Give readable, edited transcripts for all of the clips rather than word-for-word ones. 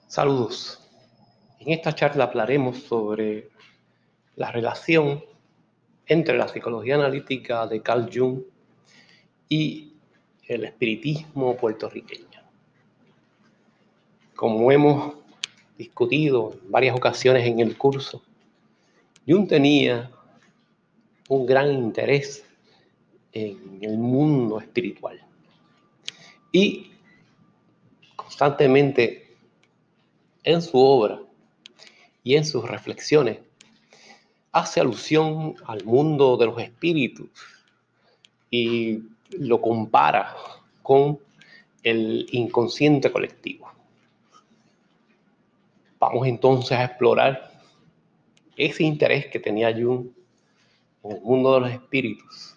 Saludos. En esta charla hablaremos sobre la relación entre la psicología analítica de Carl Jung y el espiritismo puertorriqueño. Como hemos discutido en varias ocasiones en el curso, Jung tenía un gran interés en el mundo espiritual y constantemente en su obra y en sus reflexiones hace alusión al mundo de los espíritus y lo compara con el inconsciente colectivo. Vamos entonces a explorar ese interés que tenía Jung en el mundo de los espíritus,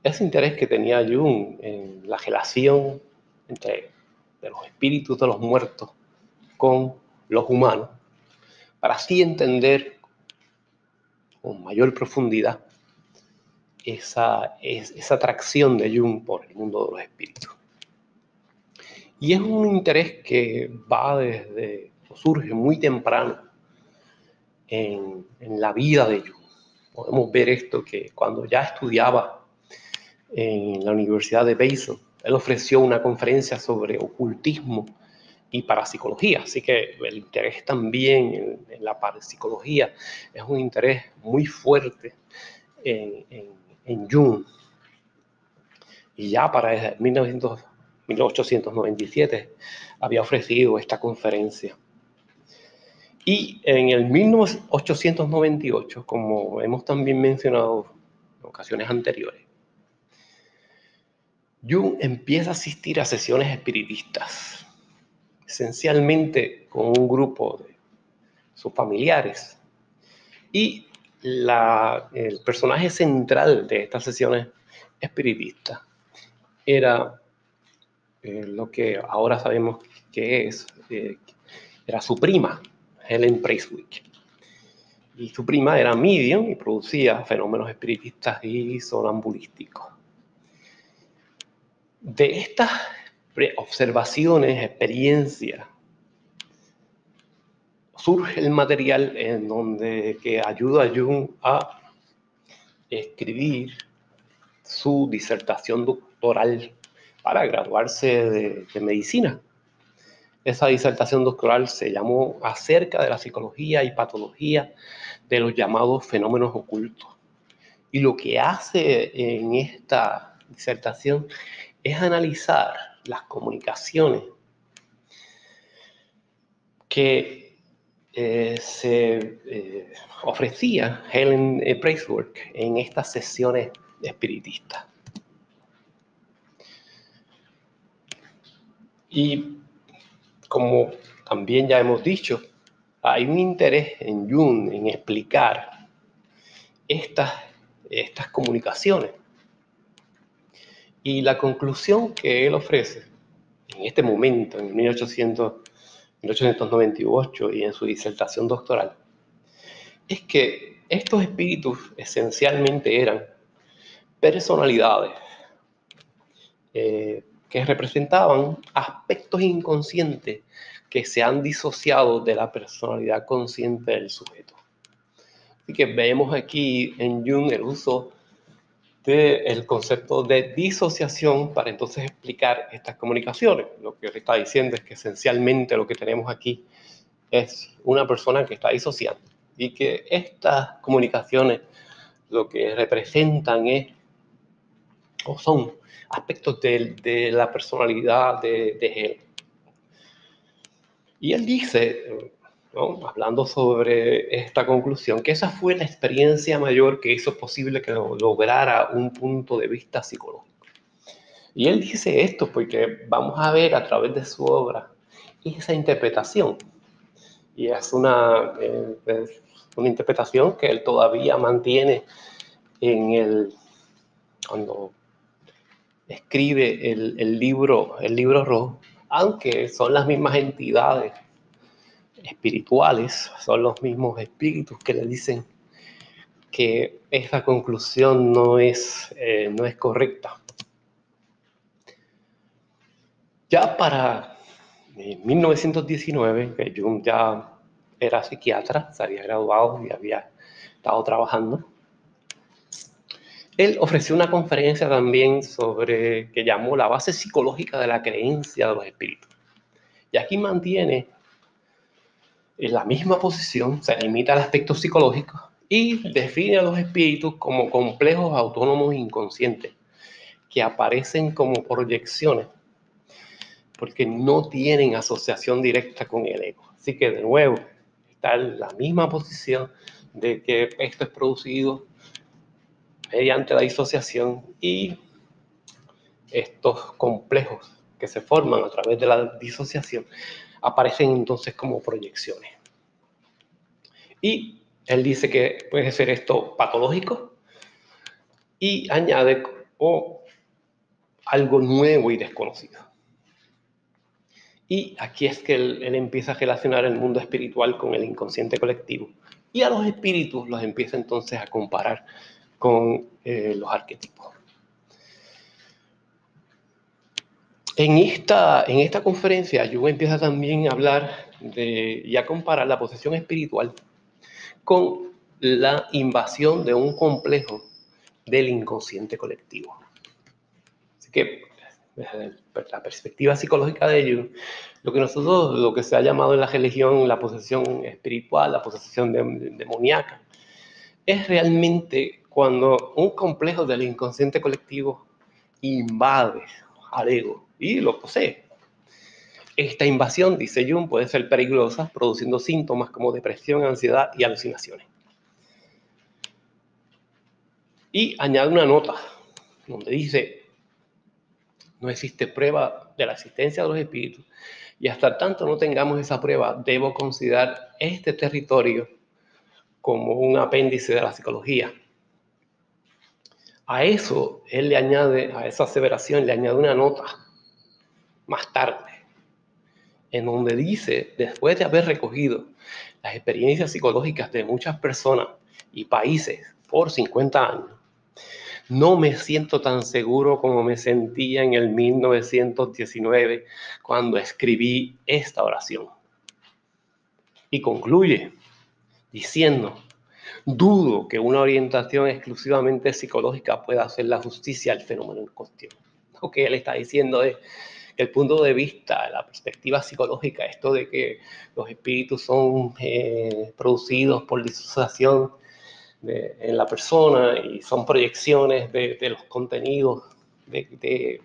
ese interés que tenía Jung en la relación entre los espíritus de los muertos con los humanos, para así entender con mayor profundidad esa atracción de Jung por el mundo de los espíritus. Y es un interés que surge muy temprano en la vida de Jung. Podemos ver esto que cuando ya estudiaba en la Universidad de Basel, él ofreció una conferencia sobre ocultismo y parapsicología, así que el interés también en la parapsicología es un interés muy fuerte en Jung. Y ya para 1897 había ofrecido esta conferencia. Y en el 1898, como hemos también mencionado en ocasiones anteriores, Jung empieza a asistir a sesiones espiritistas, esencialmente con un grupo de sus familiares. Y el personaje central de estas sesiones espiritistas era lo que ahora sabemos que era su prima, Helen Preiswick. Y su prima era medium y producía fenómenos espiritistas y sonambulísticos. De estas observaciones, experiencias, surge el material que ayuda a Jung a escribir su disertación doctoral para graduarse de medicina. Esa disertación doctoral se llamó Acerca de la psicología y patología de los llamados fenómenos ocultos. Y lo que hace en esta disertación es analizar las comunicaciones que se ofrecía Helen Preiswick en estas sesiones espiritistas. Y como también ya hemos dicho, hay un interés en Jung en explicar estas comunicaciones. Y la conclusión que él ofrece en este momento, en 1898 y en su disertación doctoral, es que estos espíritus esencialmente eran personalidades que representaban aspectos inconscientes que se han disociado de la personalidad consciente del sujeto. Así que vemos aquí en Jung el uso del concepto de disociación para entonces explicar estas comunicaciones. Lo que está diciendo es que esencialmente lo que tenemos aquí es una persona que está disociando y que estas comunicaciones lo que representan son aspectos de la personalidad de él. Y él dice, ¿no?, hablando sobre esta conclusión, que esa fue la experiencia mayor que hizo posible que lograra un punto de vista psicológico. Y él dice esto porque vamos a ver a través de su obra esa interpretación. Y es una interpretación que él todavía mantiene cuando escribe el libro rojo, aunque son las mismas entidades espirituales, son los mismos espíritus que le dicen que esta conclusión no es correcta. Ya para En 1919, que Jung ya era psiquiatra, se había graduado y había estado trabajando, él ofreció una conferencia también que llamó la base psicológica de la creencia de los espíritus. Y aquí mantiene en la misma posición, se limita al aspecto psicológico y define a los espíritus como complejos autónomos inconscientes que aparecen como proyecciones porque no tienen asociación directa con el ego. Así que de nuevo está en la misma posición de que esto es producido mediante la disociación y estos complejos que se forman a través de la disociación aparecen entonces como proyecciones. Y él dice que puede ser esto patológico y añade algo nuevo y desconocido. Y aquí es que él empieza a relacionar el mundo espiritual con el inconsciente colectivo. Y a los espíritus los empieza entonces a comparar con los arquetipos. En esta conferencia, Jung empieza también a hablar y a comparar la posesión espiritual con la invasión de un complejo del inconsciente colectivo. Así que, desde la perspectiva psicológica de Jung, lo que se ha llamado en la religión la posesión espiritual, la posesión demoníaca, es realmente cuando un complejo del inconsciente colectivo invade al ego y lo posee. Esta invasión, dice Jung, puede ser peligrosa, produciendo síntomas como depresión, ansiedad y alucinaciones. Y añade una nota donde dice: no existe prueba de la existencia de los espíritus y hasta tanto no tengamos esa prueba, debo considerar este territorio como un apéndice de la psicología. A eso, él le añade, a esa aseveración, le añade una nota más tarde, en donde dice, después de haber recogido las experiencias psicológicas de muchas personas y países por 50 años, no me siento tan seguro como me sentía en el 1919 cuando escribí esta oración. Y concluye diciendo: dudo que una orientación exclusivamente psicológica pueda hacer la justicia al fenómeno en cuestión. Lo que él está diciendo es que el punto de vista, la perspectiva psicológica, esto de que los espíritus son producidos por disociación en la persona y son proyecciones de los contenidos de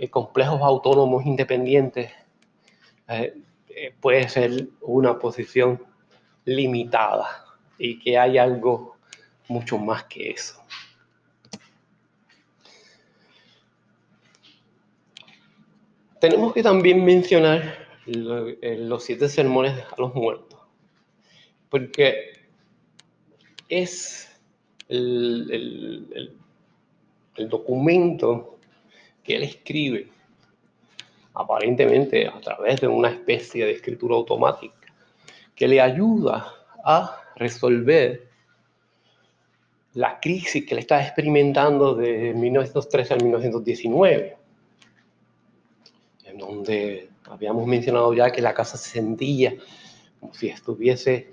complejos autónomos independientes, puede ser una posición limitada y que hay algo mucho más que eso. Tenemos que también mencionar los 7 sermones a los muertos, porque es el documento que él escribe, aparentemente a través de una especie de escritura automática, que le ayuda a resolver la crisis que él está experimentando de 1913 al 1919, en donde habíamos mencionado ya que la casa se sentía como si estuviese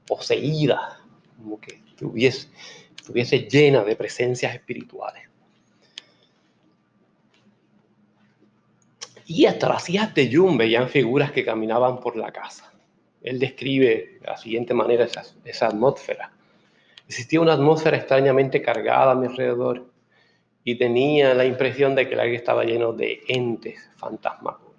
poseída, como que estuviese llena de presencias espirituales. Y hasta las hijas de Jung veían figuras que caminaban por la casa. Él describe de la siguiente manera esa atmósfera. Existía una atmósfera extrañamente cargada a mi alrededor y tenía la impresión de que el aire estaba lleno de entes fantasmagóricos.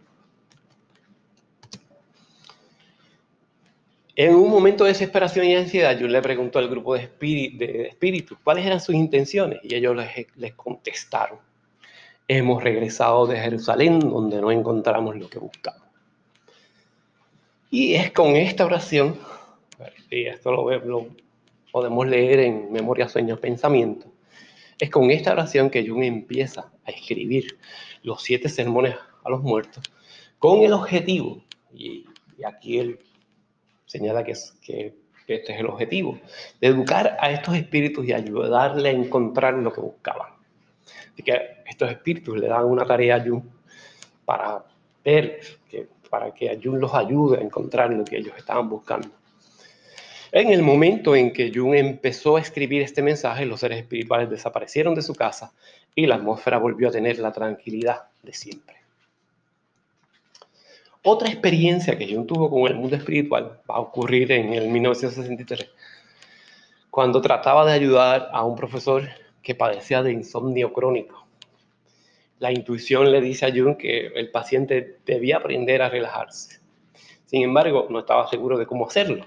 En un momento de desesperación y ansiedad, Jung le preguntó al grupo de espíritus cuáles eran sus intenciones y ellos les contestaron: hemos regresado de Jerusalén donde no encontramos lo que buscamos. Y es con esta oración, y esto lo podemos leer en Memoria, Sueños, Pensamientos, es con esta oración que Jung empieza a escribir los 7 sermones a los muertos con el objetivo, y aquí él señala que este es el objetivo, de educar a estos espíritus y ayudarle a encontrar lo que buscaban. Así que estos espíritus le dan una tarea a Jung para ver que para que Jung los ayude a encontrar lo que ellos estaban buscando. En el momento en que Jung empezó a escribir este mensaje, los seres espirituales desaparecieron de su casa y la atmósfera volvió a tener la tranquilidad de siempre. Otra experiencia que Jung tuvo con el mundo espiritual va a ocurrir en el 1963, cuando trataba de ayudar a un profesor que padecía de insomnio crónico. La intuición le dice a Jung que el paciente debía aprender a relajarse. Sin embargo, no estaba seguro de cómo hacerlo.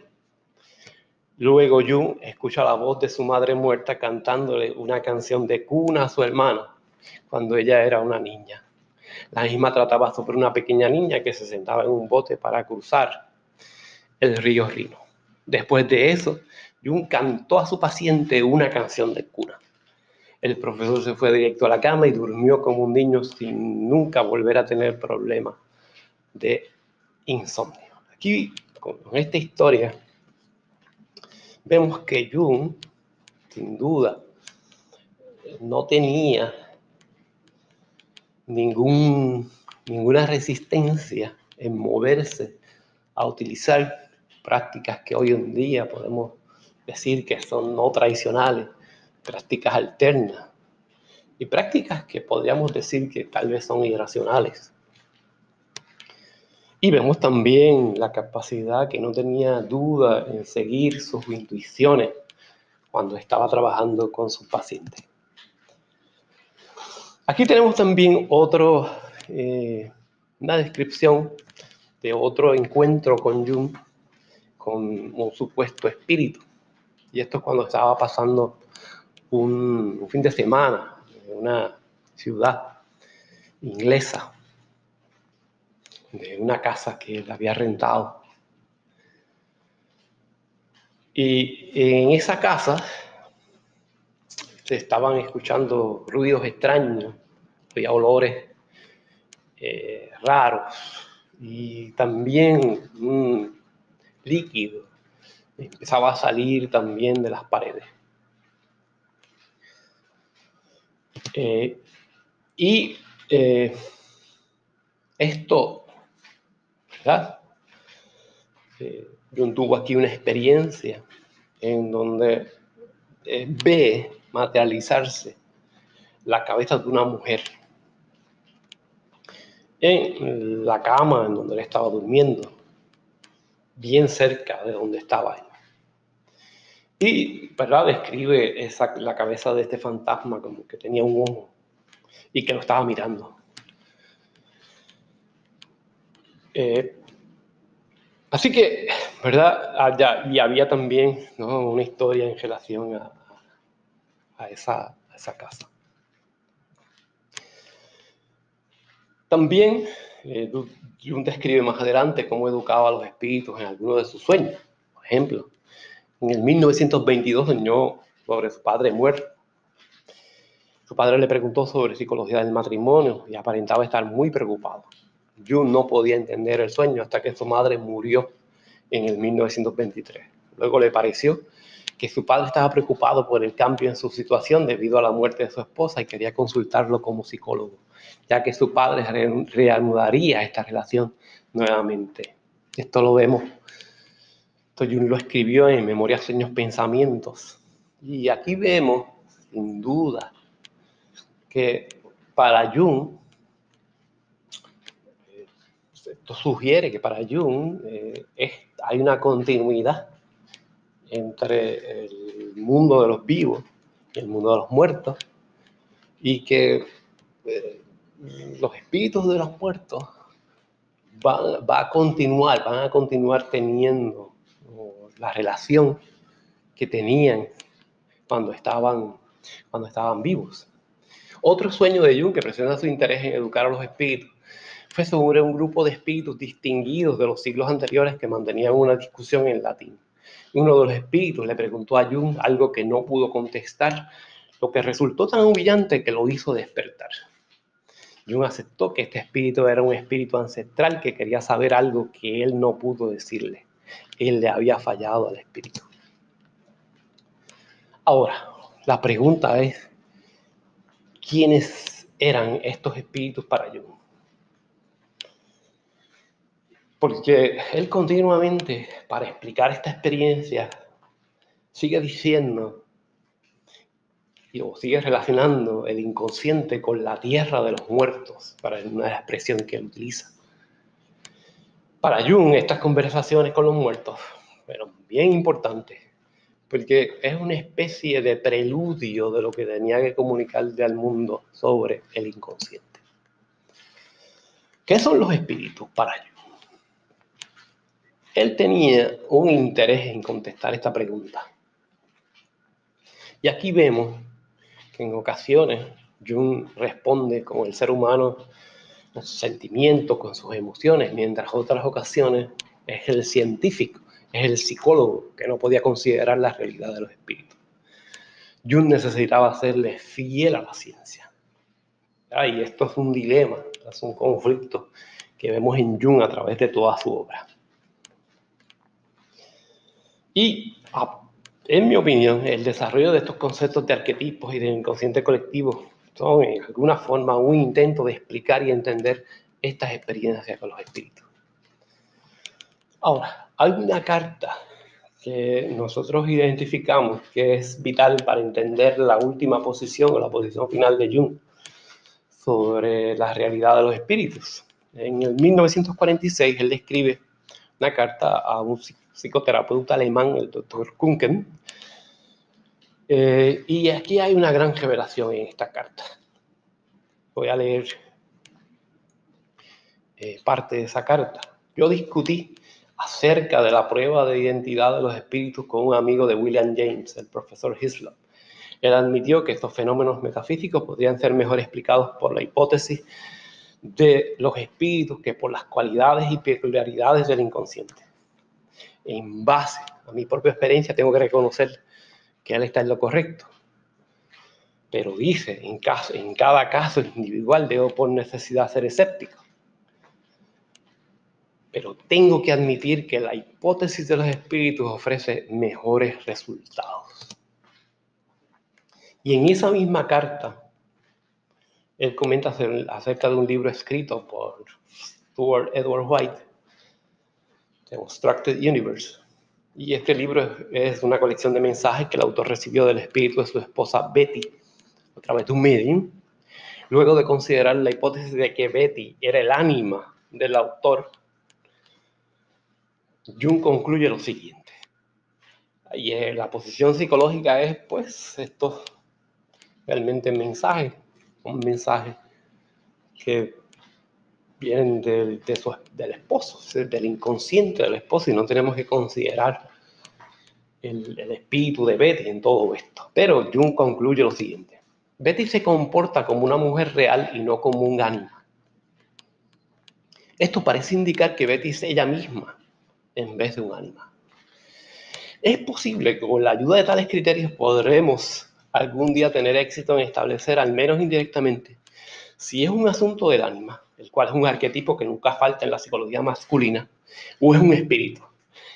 Luego Jung escucha la voz de su madre muerta cantándole una canción de cuna a su hermana cuando ella era una niña. La misma trataba sobre una pequeña niña que se sentaba en un bote para cruzar el río Rino. Después de eso, Jung cantó a su paciente una canción de cuna. El profesor se fue directo a la cama y durmió como un niño sin nunca volver a tener problemas de insomnio. Aquí, con esta historia, vemos que Jung, sin duda, no tenía ninguna resistencia en moverse a utilizar prácticas que hoy en día podemos decir que son no tradicionales, prácticas alternas y prácticas que podríamos decir que tal vez son irracionales. Y vemos también la capacidad que no tenía duda en seguir sus intuiciones cuando estaba trabajando con sus pacientes. Aquí tenemos también una descripción de otro encuentro con Jung, con un supuesto espíritu. Y esto es cuando estaba pasando un fin de semana en una ciudad inglesa, de una casa que él había rentado. Y en esa casa se estaban escuchando ruidos extraños, había olores raros y también un líquido empezaba a salir también de las paredes. Esto, ¿verdad? Jung tuvo aquí una experiencia en donde ve materializarse la cabeza de una mujer en la cama en donde él estaba durmiendo, bien cerca de donde estaba él. Y, ¿verdad?, describe la cabeza de este fantasma como que tenía un ojo y que lo estaba mirando. Así que, ¿verdad? Y había también, ¿no?, una historia en relación a esa casa. También Jung describe más adelante cómo educaba a los espíritus en algunos de sus sueños. Por ejemplo, en el 1922 soñó sobre su padre muerto. Su padre le preguntó sobre psicología del matrimonio y aparentaba estar muy preocupado. Jung no podía entender el sueño hasta que su madre murió en el 1923. Luego le pareció que su padre estaba preocupado por el cambio en su situación debido a la muerte de su esposa y quería consultarlo como psicólogo, ya que su padre reanudaría esta relación nuevamente. Esto lo vemos, esto Jung lo escribió en Memorias, Sueños, Pensamientos. Y aquí vemos, sin duda, que para Jung, esto sugiere que para Jung hay una continuidad entre el mundo de los vivos y el mundo de los muertos, y que los espíritus de los muertos van a continuar teniendo la relación que tenían cuando estaban vivos. Otro sueño de Jung que presenta su interés en educar a los espíritus fue sobre un grupo de espíritus distinguidos de los siglos anteriores que mantenían una discusión en latín. Uno de los espíritus le preguntó a Jung algo que no pudo contestar, lo que resultó tan humillante que lo hizo despertar. Jung aceptó que este espíritu era un espíritu ancestral que quería saber algo que él no pudo decirle. Él le había fallado al espíritu. Ahora, la pregunta es, ¿quiénes eran estos espíritus para Jung? Porque él continuamente, para explicar esta experiencia, sigue diciendo o sigue relacionando el inconsciente con la tierra de los muertos, para una expresión que él utiliza. Para Jung, estas conversaciones con los muertos fueron bien importantes, porque es una especie de preludio de lo que tenía que comunicarle al mundo sobre el inconsciente. ¿Qué son los espíritus para Jung? Él tenía un interés en contestar esta pregunta. Y aquí vemos que en ocasiones Jung responde con el ser humano, con sus sentimientos, con sus emociones, mientras otras ocasiones es el científico, es el psicólogo que no podía considerar la realidad de los espíritus. Jung necesitaba serle fiel a la ciencia. Y esto es un dilema, es un conflicto que vemos en Jung a través de toda su obra. Y, en mi opinión, el desarrollo de estos conceptos de arquetipos y del inconsciente colectivo son, en alguna forma, un intento de explicar y entender estas experiencias con los espíritus. Ahora, hay una carta que nosotros identificamos que es vital para entender la última posición o la posición final de Jung sobre la realidad de los espíritus. En el 1946 él escribe una carta a un psicoterapeuta alemán, el Dr. Kuhnken, y aquí hay una gran revelación en esta carta. Voy a leer parte de esa carta. Yo discutí acerca de la prueba de identidad de los espíritus con un amigo de William James, el profesor Hislop. Él admitió que estos fenómenos metafísicos podrían ser mejor explicados por la hipótesis de los espíritus que por las cualidades y peculiaridades del inconsciente. En base a mi propia experiencia tengo que reconocer que él está en lo correcto. Pero dice, en cada caso individual debo por necesidad ser escéptico. Pero tengo que admitir que la hipótesis de los espíritus ofrece mejores resultados. Y en esa misma carta, él comenta acerca de un libro escrito por Stuart Edward White, The Constructed Universe. Y este libro es una colección de mensajes que el autor recibió del espíritu de su esposa Betty, a través de un medium, luego de considerar la hipótesis de que Betty era el ánima del autor. Jung concluye lo siguiente. Y la posición psicológica es, pues, estos realmente mensajes, un mensaje que vienen del esposo, del inconsciente del esposo, y no tenemos que considerar el espíritu de Betty en todo esto. Pero Jung concluye lo siguiente. Betty se comporta como una mujer real y no como un ánima. Esto parece indicar que Betty es ella misma en vez de un ánima. Es posible que con la ayuda de tales criterios podremos algún día tener éxito en establecer, al menos indirectamente, si es un asunto del ánima, el cual es un arquetipo que nunca falta en la psicología masculina, o es un espíritu.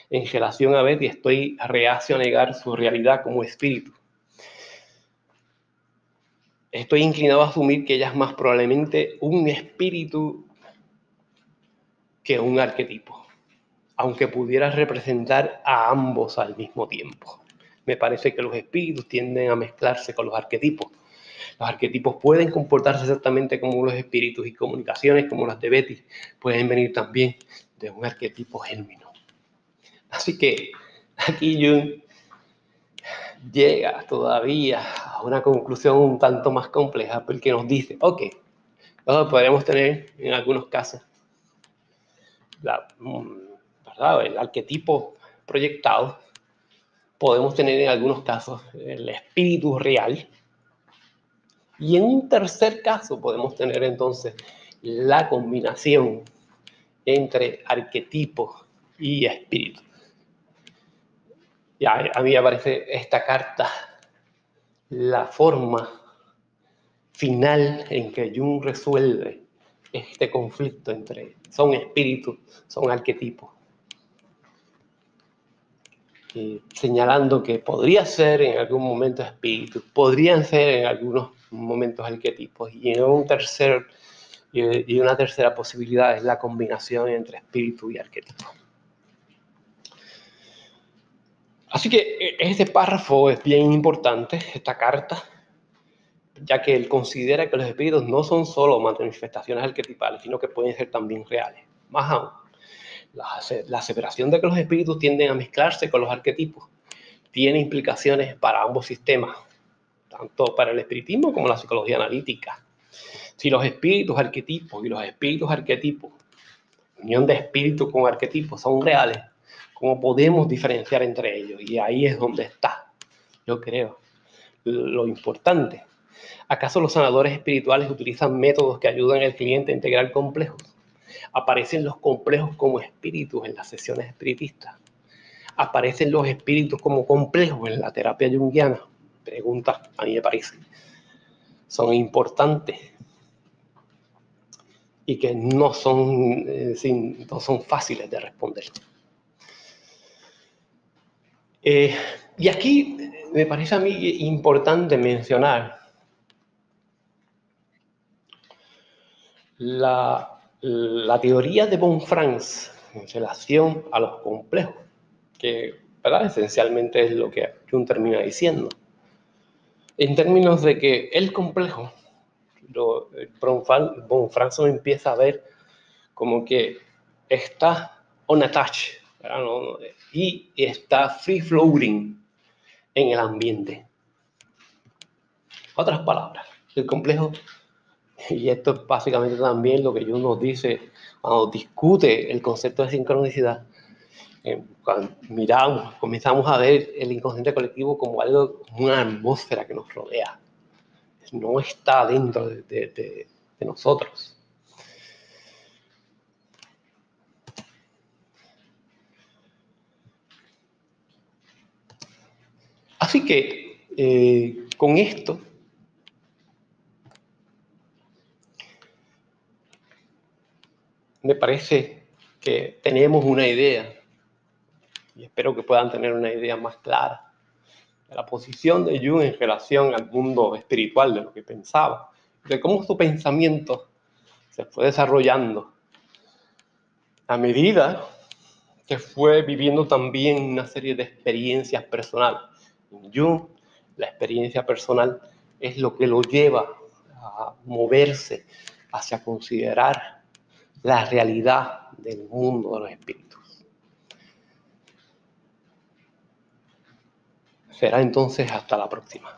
En relación a Betty, estoy reacio a negar su realidad como espíritu. Estoy inclinado a asumir que ella es más probablemente un espíritu que un arquetipo, aunque pudiera representar a ambos al mismo tiempo. Me parece que los espíritus tienden a mezclarse con los arquetipos. Los arquetipos pueden comportarse exactamente como los espíritus, y comunicaciones como las de Betty pueden venir también de un arquetipo genuino. Así que aquí Jung llega todavía a una conclusión un tanto más compleja, porque nos dice, ok, podremos tener en algunos casos ¿verdad? El arquetipo proyectado, podemos tener en algunos casos el espíritu real, y en un tercer caso podemos tener entonces la combinación entre arquetipo y espíritu. Y a mí me parece esta carta la forma final en que Jung resuelve este conflicto entre son espíritus, son arquetipos. Señalando que podría ser en algún momento espíritus, podrían ser en algunos momentos arquetipos, y en un tercer Y una tercera posibilidad es la combinación entre espíritu y arquetipo. Así que este párrafo es bien importante, esta carta, ya que él considera que los espíritus no son solo manifestaciones arquetipales, sino que pueden ser también reales. Más aún, la aseveración de que los espíritus tienden a mezclarse con los arquetipos tiene implicaciones para ambos sistemas, tanto para el espiritismo como la psicología analítica. Si los espíritus arquetipos y los espíritus arquetipos, unión de espíritu con arquetipos, son reales, ¿cómo podemos diferenciar entre ellos? Y ahí es donde está, yo creo, lo importante. ¿Acaso los sanadores espirituales utilizan métodos que ayudan al cliente a integrar complejos? ¿Aparecen los complejos como espíritus en las sesiones espiritistas? ¿Aparecen los espíritus como complejos en la terapia junguiana? Preguntas, a mí me parece, son importantes y que no son fáciles de responder. Y aquí me parece a mí importante mencionar la teoría de von Franz en relación a los complejos, que, ¿verdad?, esencialmente es lo que Jung termina diciendo, en términos de que el complejo, von Franz lo empieza a ver como que está unattached, y está free floating en el ambiente. Otras palabras, el complejo, y esto es básicamente también lo que Jung nos dice cuando discute el concepto de sincronicidad, cuando comenzamos a ver el inconsciente colectivo como algo, una atmósfera que nos rodea, no está dentro de nosotros. Así que con esto me parece que tenemos una idea, y espero que puedan tener una idea más clara de la posición de Jung en relación al mundo espiritual, de lo que pensaba, de cómo su pensamiento se fue desarrollando a medida que fue viviendo también una serie de experiencias personales. En Jung, la experiencia personal es lo que lo lleva a moverse hacia considerar la realidad del mundo de los espíritus. Será entonces hasta la próxima.